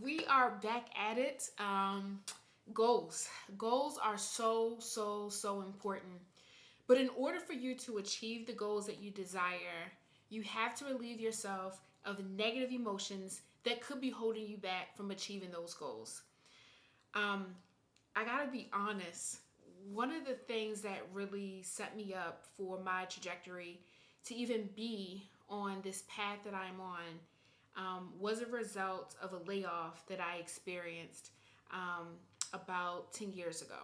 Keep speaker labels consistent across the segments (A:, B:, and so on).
A: We are back at it. Goals. Goals are so important. But in order for you to achieve the goals that you desire, you have to relieve yourself of the negative emotions that could be holding you back from achieving those goals. Um, I gotta be honest. One of the things that really set me up for my trajectory to even be on this path that I'm on was a result of a layoff that I experienced um, about 10 years ago.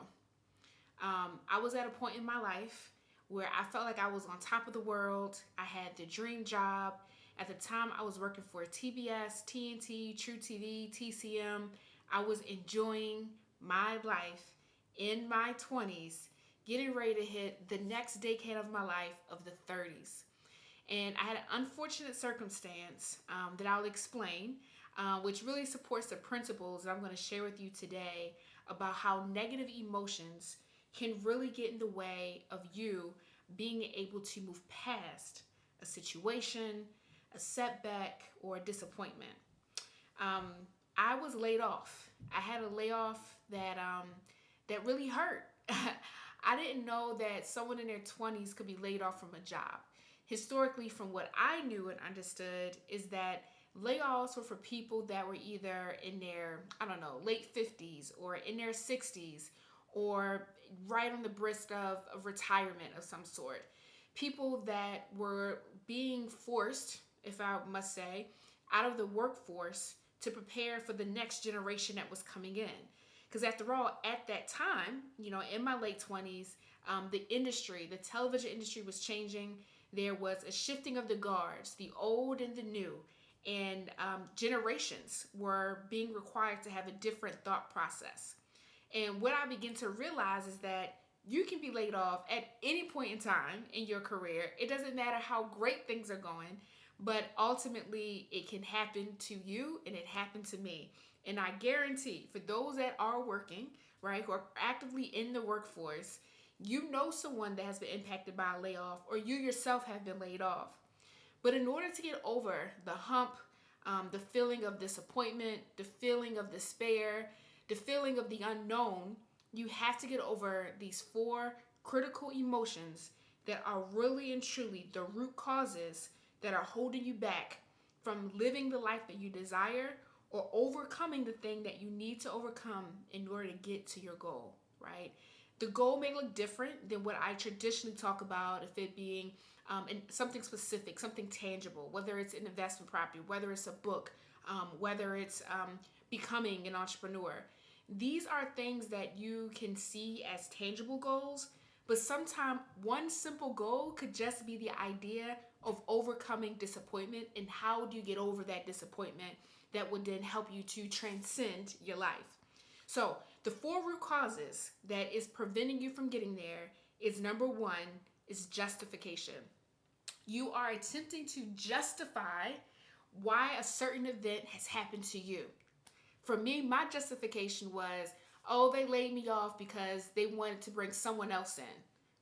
A: I was at a point in my life where I felt like I was on top of the world. I had the dream job. At the time, I was working for TBS, TNT, True TV, TCM. I was enjoying my life in my 20s, getting ready to hit the next decade of my life of the 30s. And I had an unfortunate circumstance that I'll explain, which really supports the principles that I'm going to share with you today about how negative emotions can really get in the way of you being able to move past a situation, a setback, or a disappointment. Um, I was laid off. I had a layoff that really hurt. I didn't know that someone in their 20s could be laid off from a job. Historically, from what I knew and understood, is that layoffs were for people that were either in their, I don't know, late 50s or in their 60s or right on the brisk of retirement of some sort. People that were being forced, if I must say, out of the workforce to prepare for the next generation that was coming in. Because after all, at that time, in my late 20s, the industry, the television industry was changing. There was a shifting of the guards, the old and the new, and generations were being required to have a different thought process. And what I begin to realize is that you can be laid off at any point in time in your career. It doesn't matter how great things are going, but ultimately it can happen to you and it happened to me. And I guarantee for those that are working, right, who are actively in the workforce, you know someone that has been impacted by a layoff or you yourself have been laid off. But in order to get over the hump, the feeling of disappointment, the feeling of despair, the feeling of the unknown, you have to get over these four critical emotions that are really and truly the root causes that are holding you back from living the life that you desire or overcoming the thing that you need to overcome in order to get to your goal, right? The goal may look different than what I traditionally talk about, if it being something specific, something tangible, whether it's an investment property, whether it's a book, whether it's becoming an entrepreneur. These are things that you can see as tangible goals, but sometimes one simple goal could just be the idea of overcoming disappointment and how do you get over that disappointment that would then help you to transcend your life. So, the four root causes that is preventing you from getting there is number one is justification. You are attempting to justify why a certain event has happened to you. For me, my justification was, oh, they laid me off because they wanted to bring someone else in,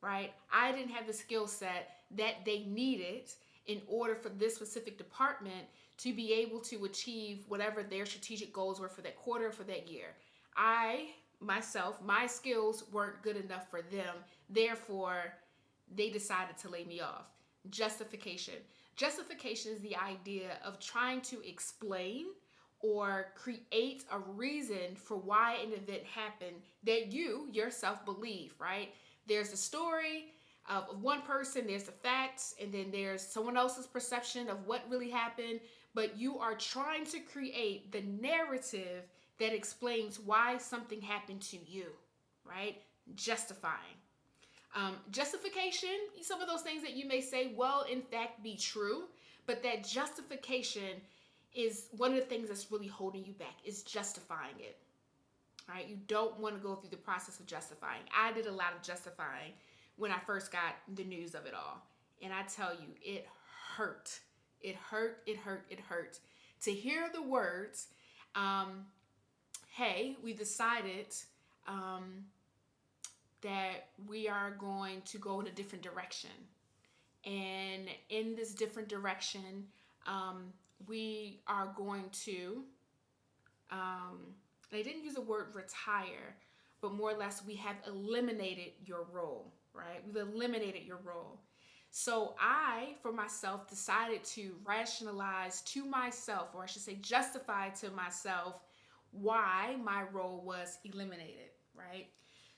A: right? I didn't have the skill set that they needed in order for this specific department to be able to achieve whatever their strategic goals were for that quarter, for that year. My skills weren't good enough for them. Therefore, they decided to lay me off. Justification. Justification is the idea of trying to explain or create a reason for why an event happened that you yourself believe, right? There's a story of one person, there's the facts, and then there's someone else's perception of what really happened, but you are trying to create the narrative that explains why something happened to you, right? Justifying. Justification, some of those things that you may say, well, in fact, be true, but that justification is one of the things that's really holding you back, is justifying it. All right, you don't want to go through the process of justifying. I did a lot of justifying when I first got the news of it all. And I tell you, it hurt. It hurt, it hurt, it hurt. To hear the words, hey, we decided that we are going to go in a different direction. And in this different direction, we are going to they didn't use the word retire, but more or less we have eliminated your role, right? We've eliminated your role. So I, for myself, decided to rationalize to myself, or I should say justify to myself, why my role was eliminated, right?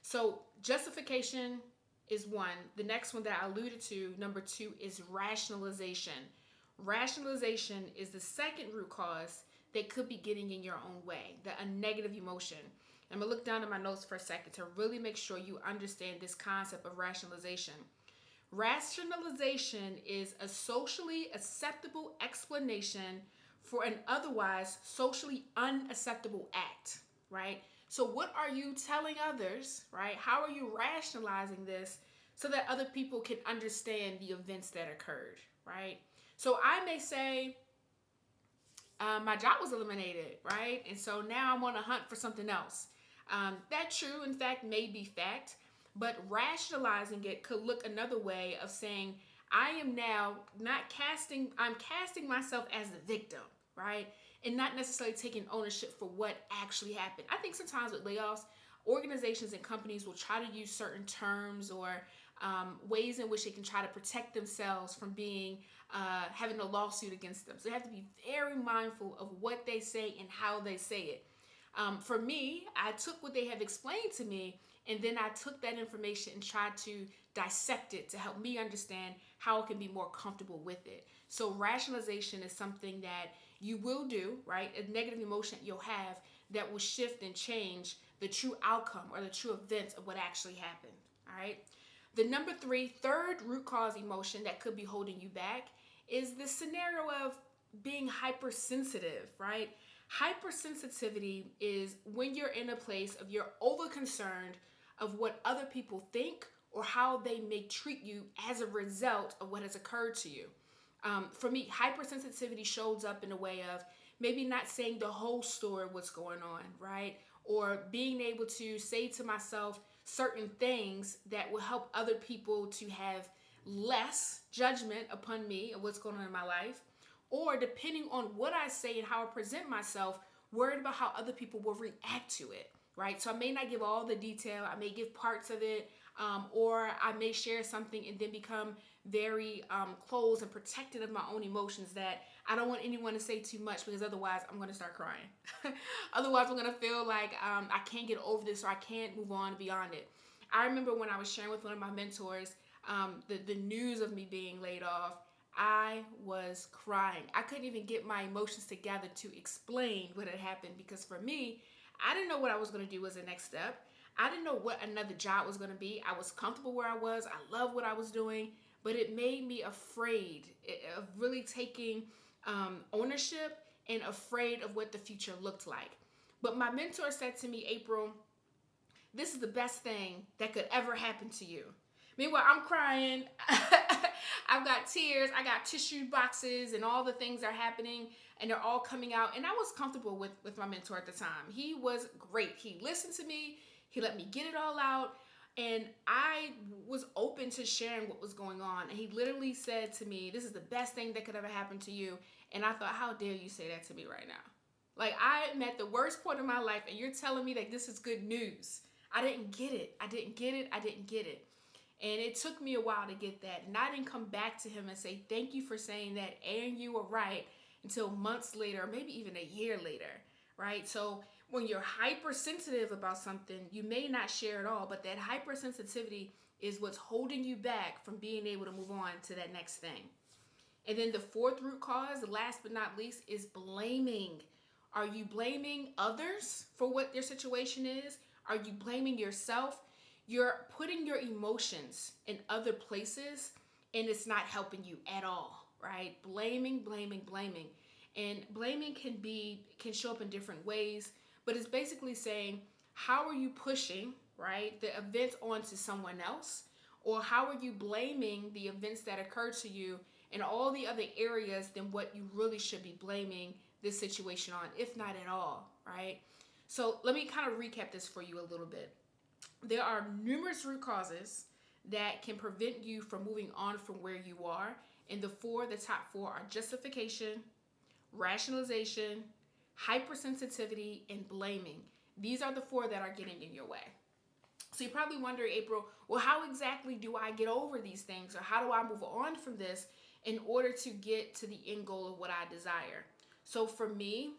A: So justification is one. The next one that I alluded to, number two, is rationalization. Rationalization is the second root cause that could be getting in your own way, a negative emotion. I'm gonna look down at my notes for a second to really make sure you understand this concept of rationalization. Rationalization is a socially acceptable explanation for an otherwise socially unacceptable act, right? So, what are you telling others, right? How are you rationalizing this so that other people can understand the events that occurred, right? So, I may say, my job was eliminated, right? And so now I'm on a hunt for something else. That true, in fact, may be fact, but rationalizing it could look another way of saying, I am now I'm casting myself as the victim, right? And not necessarily taking ownership for what actually happened. I think sometimes with layoffs, organizations and companies will try to use certain terms or ways in which they can try to protect themselves from being having a lawsuit against them. So they have to be very mindful of what they say and how they say it. For me, I took what they have explained to me, and then I took that information and tried to dissect it to help me understand how I can be more comfortable with it. So rationalization is something that you will do, right? A negative emotion you'll have that will shift and change the true outcome or the true events of what actually happened, all right? The number third root cause emotion that could be holding you back is the scenario of being hypersensitive, right? Hypersensitivity is when you're in a place of you're over concerned of what other people think or how they may treat you as a result of what has occurred to you. For me, hypersensitivity shows up in a way of maybe not saying the whole story, what's going on, right? Or being able to say to myself certain things that will help other people to have less judgment upon me and what's going on in my life. Or depending on what I say and how I present myself, worried about how other people will react to it, right? So I may not give all the detail, I may give parts of it, or I may share something and then become very closed and protected of my own emotions, that I don't want anyone to say too much because otherwise I'm going to start crying. Otherwise I'm going to feel like I can't get over this or I can't move on beyond it. I remember when I was sharing with one of my mentors the news of me being laid off, I was crying. I couldn't even get my emotions together to explain what had happened because for me, I didn't know what I was going to do as the next step. I didn't know what another job was going to be. I was comfortable where I was. I loved what I was doing, but it made me afraid of really taking ownership and afraid of what the future looked like. But my mentor said to me, April, this is the best thing that could ever happen to you. Meanwhile, I'm crying. I've got tears. I got tissue boxes and all the things are happening and they're all coming out. And I was comfortable with my mentor at the time. He was great. He listened to me. He let me get it all out. And I was open to sharing what was going on. And he literally said to me, this is the best thing that could ever happen to you. And I thought, how dare you say that to me right now? Like, I'm at the worst point of my life and you're telling me that this is good news. I didn't get it. I didn't get it. And it took me a while to get that. And I didn't come back to him and say, thank you for saying that. And you were right, until months later, or maybe even a year later, right? So when you're hypersensitive about something, you may not share it all, but that hypersensitivity is what's holding you back from being able to move on to that next thing. And then the fourth root cause, last but not least, is blaming. Are you blaming others for what their situation is? Are you blaming yourself? You're putting your emotions in other places and it's not helping you at all, right? Blaming. And blaming can show up in different ways, but it's basically saying, how are you pushing, right, the events onto someone else? Or how are you blaming the events that occurred to you in all the other areas than what you really should be blaming this situation on, if not at all, right? So let me kind of recap this for you a little bit. There are numerous root causes that can prevent you from moving on from where you are. And the top four are justification, rationalization, hypersensitivity, and blaming. These are the four that are getting in your way. So you probably wonder, April, well, how exactly do I get over these things, or how do I move on from this in order to get to the end goal of what I desire? So for me,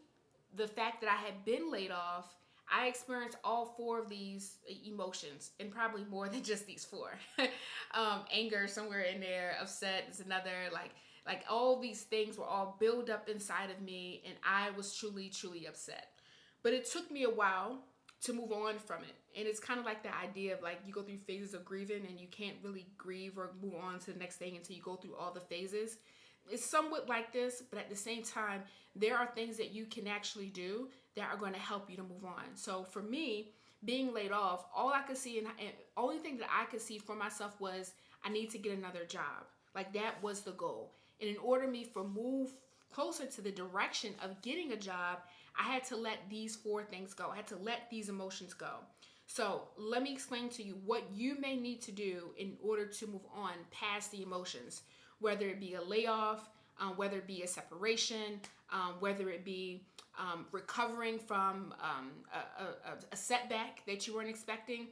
A: the fact that I had been laid off, I experienced all four of these emotions, and probably more than just these four. Anger somewhere in there, upset is another. Like all these things were all built up inside of me, and I was truly, truly upset. But it took me a while to move on from it. And it's kind of like the idea of like you go through phases of grieving and you can't really grieve or move on to the next thing until you go through all the phases. It's somewhat like this, but at the same time, there are things that you can actually do that are going to help you to move on. So for me, being laid off, all I could see and only thing that I could see for myself was I need to get another job. Like that was the goal. And in order me for move closer to the direction of getting a job, I had to let these four things go. I had to let these emotions go. So let me explain to you what you may need to do in order to move on past the emotions, whether it be a layoff, whether it be a separation, whether it be recovering from a setback that you weren't expecting.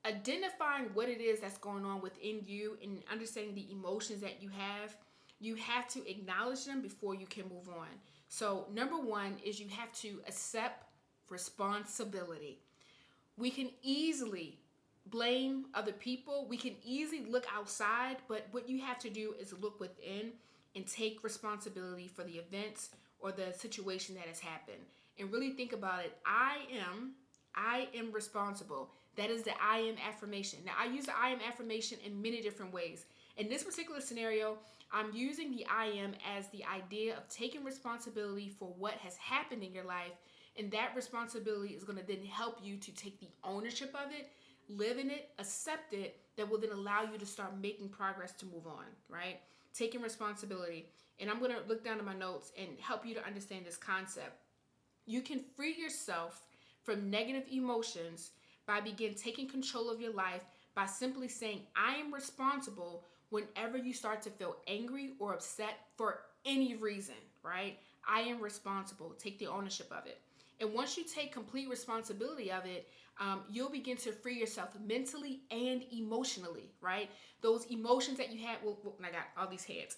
A: Identifying what it is that's going on within you and understanding the emotions that you have to acknowledge them before you can move on. So number one is you have to accept responsibility. We can easily blame other people. We can easily look outside, but what you have to do is look within and take responsibility for the events or the situation that has happened. And really think about it. I am responsible. That is the I am affirmation. Now, I use the I am affirmation in many different ways. In this particular scenario, I'm using the I am as the idea of taking responsibility for what has happened in your life. And that responsibility is going to then help you to take the ownership of it, live in it, accept it, that will then allow you to start making progress to move on, right? Taking responsibility. And I'm going to look down at my notes and help you to understand this concept. You can free yourself from negative emotions by begin taking control of your life by simply saying, I am responsible whenever you start to feel angry or upset for any reason, right? I am responsible. Take the ownership of it. And once you take complete responsibility of it, you'll begin to free yourself mentally and emotionally, right? Those emotions that you had, I got all these hands.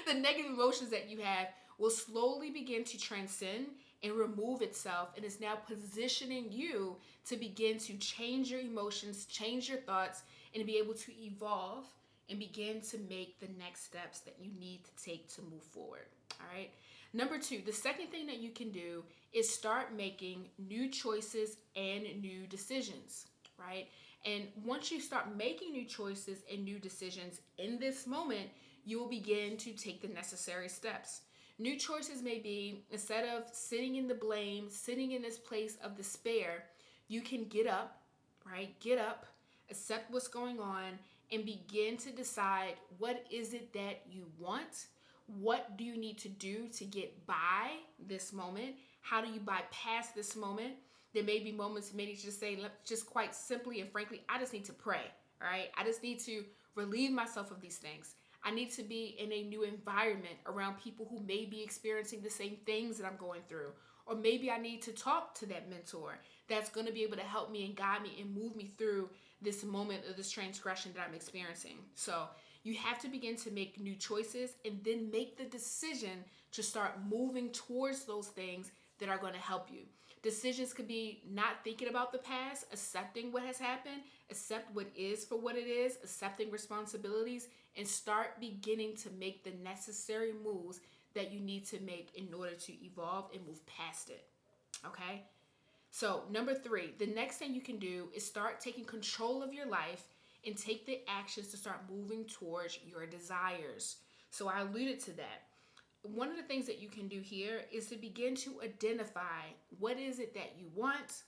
A: The negative emotions that you have will slowly begin to transcend and remove itself, and is now positioning you to begin to change your emotions, change your thoughts, and be able to evolve and begin to make the next steps that you need to take to move forward. All right. Number two, the second thing that you can do is start making new choices and new decisions, right? And once you start making new choices and new decisions in this moment, you will begin to take the necessary steps. New choices may be, instead of sitting in the blame, sitting in this place of despair, you can get up, right? Get up, accept what's going on, and begin to decide what is it that you want. What do you need to do to get by this moment? How do you bypass this moment? There may be moments, many just say, just quite simply and frankly, I just need to pray, all right? I just need to relieve myself of these things. I need to be in a new environment around people who may be experiencing the same things that I'm going through. Or maybe I need to talk to that mentor that's going to be able to help me and guide me and move me through this moment of this transgression that I'm experiencing. So you have to begin to make new choices and then make the decision to start moving towards those things that are going to help you. Decisions could be not thinking about the past, accepting what has happened, accept what is for what it is, accepting responsibilities, and start beginning to make the necessary moves that you need to make in order to evolve and move past it. Okay? So, number three, the next thing you can do is start taking control of your life and take the actions to start moving towards your desires. So, I alluded to that. One of the things that you can do here is to begin to identify what is it that you want,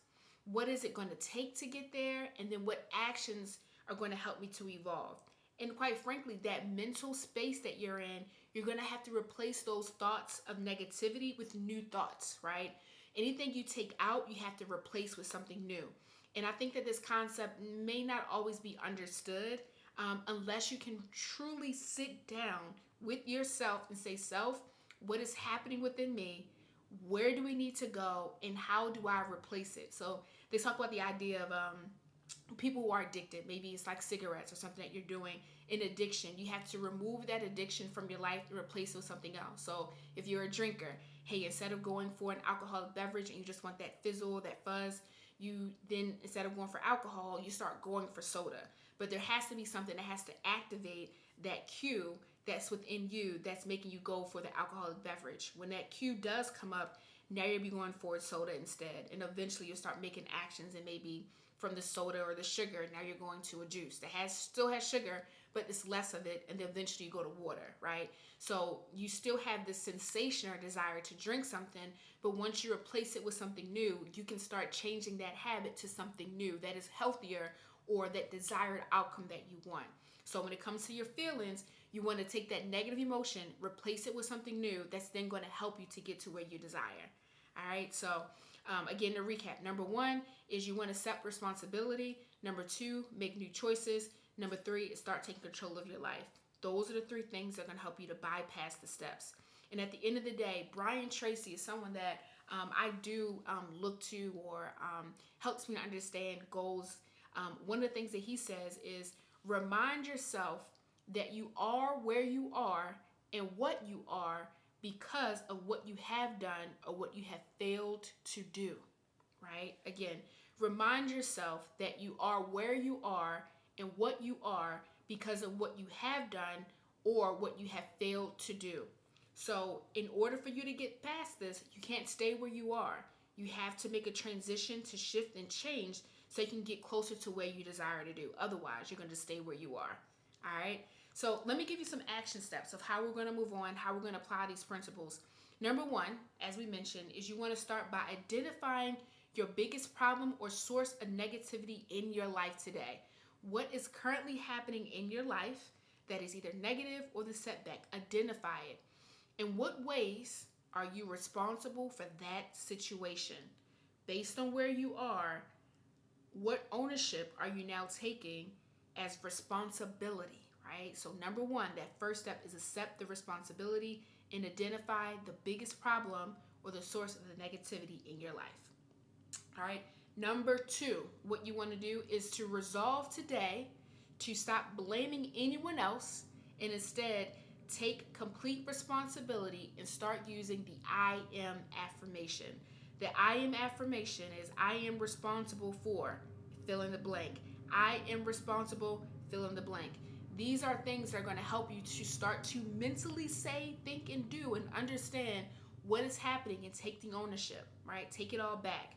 A: what is it going to take to get there, and then what actions are going to help me to evolve. And quite frankly, that mental space that you're in, you're going to have to replace those thoughts of negativity with new thoughts, right? Anything you take out, you have to replace with something new. And I think that this concept may not always be understood unless you can truly sit down with yourself and say, self, what is happening within me? where do we need to go, and how do I replace it? So they talk about the idea of people who are addicted. Maybe it's like cigarettes or something that you're doing in addiction. You have to remove that addiction from your life and replace it with something else. So if you're a drinker, hey, instead of going for an alcoholic beverage and you just want that fizzle, that fuzz, you then, instead of going for alcohol, you start going for soda. But there has to be something that has to activate that cue that's within you that's making you go for the alcoholic beverage. When that cue does come up, now you'll be going for soda instead. And eventually you'll start making actions, and maybe from the soda or the sugar, now you're going to a juice that still has sugar, but it's less of it, and then eventually you go to water, right? So you still have this sensation or desire to drink something, but once you replace it with something new, you can start changing that habit to something new that is healthier, or that desired outcome that you want. So when it comes to your feelings, you want to take that negative emotion, replace it with something new that's then going to help you to get to where you desire. All right, so again, to recap, number one is you want to accept responsibility. Number two, make new choices. Number three is start taking control of your life. Those are the three things that are going to help you to bypass the steps. And at the end of the day, Brian Tracy is someone that I do look to, or helps me to understand goals. One of the things that he says is remind yourself that you are where you are and what you are because of what you have done or what you have failed to do, right? Again, remind yourself that you are where you are and what you are because of what you have done or what you have failed to do. So in order for you to get past this, you can't stay where you are. You have to make a transition to shift and change so you can get closer to where you desire to do. Otherwise, you're going to stay where you are. All right? So let me give you some action steps of how we're going to move on, how we're going to apply these principles. Number one, as we mentioned, is you want to start by identifying your biggest problem or source of negativity in your life today. What is currently happening in your life that is either negative or the setback? Identify it. In what ways are you responsible for that situation? Based on where you are, what ownership are you now taking as responsibility, right? So number one, that first step is accept the responsibility and identify the biggest problem or the source of the negativity in your life. All right. Number two, what you want to do is to resolve today to stop blaming anyone else and instead take complete responsibility and start using the I am affirmation. The I am affirmation is I am responsible for fill in the blank. I am responsible, fill in the blank. These are things that are going to help you to start to mentally say, think, and do and understand what is happening and take the ownership, right? Take it all back.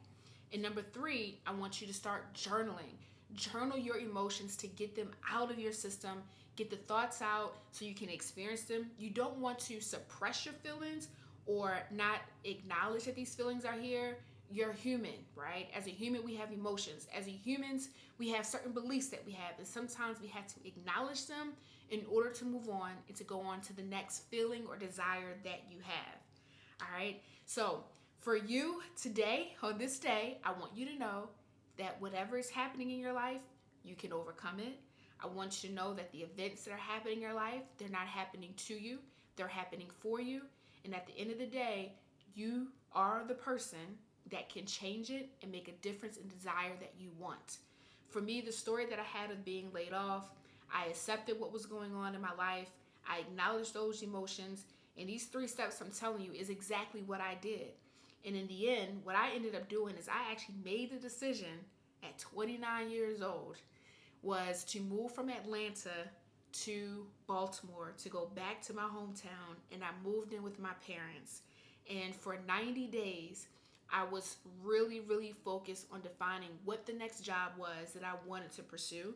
A: And number three, I want you to start journaling. Journal your emotions to get them out of your system, get the thoughts out so you can experience them. You don't want to suppress your feelings or not acknowledge that these feelings are here. You're human, right? As a human, we have emotions. As a humans, we have certain beliefs that we have, and sometimes we have to acknowledge them in order to move on and to go on to the next feeling or desire that you have. All right? So for you today, on this day, I want you to know that whatever is happening in your life, you can overcome it. I want you to know that the events that are happening in your life, they're not happening to you. They're happening for you. And at the end of the day, you are the person that can change it and make a difference in desire that you want. For me, the story that I had of being laid off, I accepted what was going on in my life. I acknowledged those emotions. And these three steps I'm telling you is exactly what I did. And in the end, what I ended up doing is I actually made the decision at 29 years old was to move from Atlanta to Baltimore to go back to my hometown. And I moved in with my parents. And for 90 days, I was really, really focused on defining what the next job was that I wanted to pursue.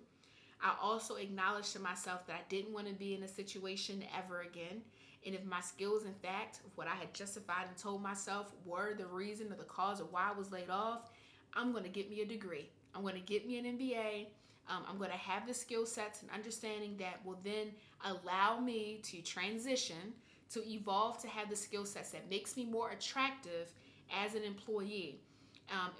A: I also acknowledged to myself that I didn't want to be in a situation ever again. And if my skills, in fact, what I had justified and told myself were the reason or the cause of why I was laid off, I'm going to get me a degree. I'm going to get me an MBA. I'm going to have the skill sets and understanding that will then allow me to transition, to evolve, to have the skill sets that makes me more attractive as an employee.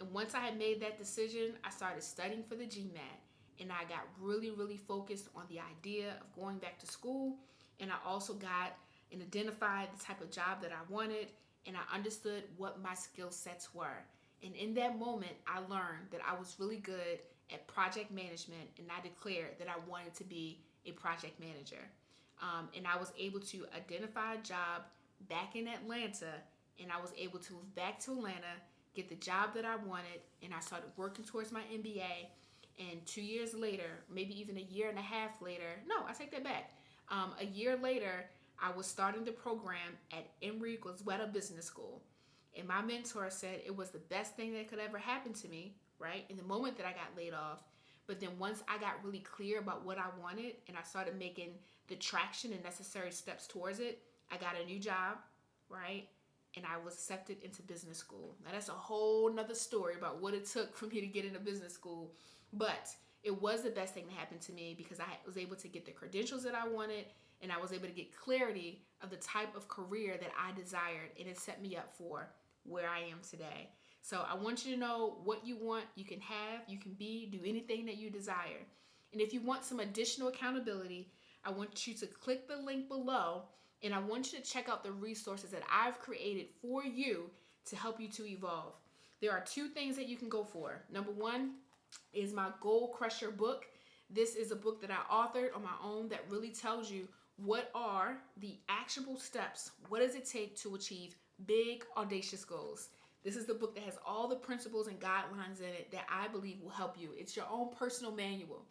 A: And once I had made that decision, I started studying for the GMAT. And I got really, really focused on the idea of going back to school. And I also got and identified the type of job that I wanted. and I understood what my skill sets were. And in that moment, I learned that I was really good at project management, and I declared that I wanted to be a project manager. And I was able to identify a job back in Atlanta, and I was able to move back to Atlanta, get the job that I wanted, and I started working towards my MBA. And 2 years later, maybe even a year and a half later, no, I take that back. A year later, I was starting the program at Emory Gosweta Business School. And my mentor said it was the best thing that could ever happen to me, right? In the moment that I got laid off. But then once I got really clear about what I wanted and I started making the traction and necessary steps towards it, I got a new job, right? And I was accepted into business school. Now that's a whole nother story about what it took for me to get into business school. But it was the best thing that happened to me because I was able to get the credentials that I wanted, and I was able to get clarity of the type of career that I desired, and it set me up for where I am today. So I want you to know what you want, you can have, you can be, do anything that you desire. And if you want some additional accountability, I want you to click the link below, and I want you to check out the resources that I've created for you to help you to evolve. There are two things that you can go for. Number one is my Goal Crusher book. This is a book that I authored on my own that really tells you what are the actionable steps. What does it take to achieve big, audacious goals? This is the book that has all the principles and guidelines in it that I believe will help you. It's your own personal manual.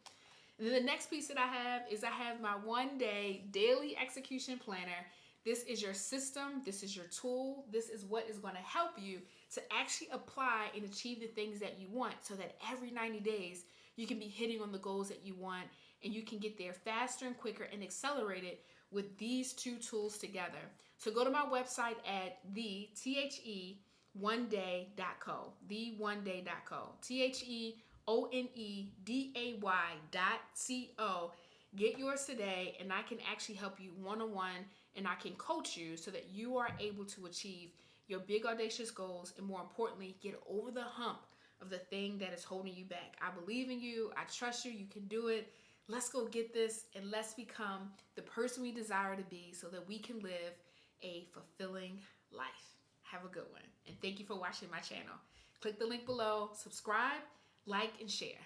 A: And then the next piece that I have my 1-day daily execution planner. This is your system. This is your tool. This is what is going to help you to actually apply and achieve the things that you want so that every 90 days you can be hitting on the goals that you want, and you can get there faster and quicker and accelerate it with these two tools together. So go to my website at the1day.co, the1day.co, THEONEDAY.co. Get yours today, and I can actually help you one-on-one, and I can coach you so that you are able to achieve your big audacious goals, and more importantly, get over the hump of the thing that is holding you back. I believe in you. I trust you. You can do it. Let's go get this, and let's become the person we desire to be so that we can live a fulfilling life. Have a good one, and thank you for watching my channel. Click the link below, subscribe, like, and share.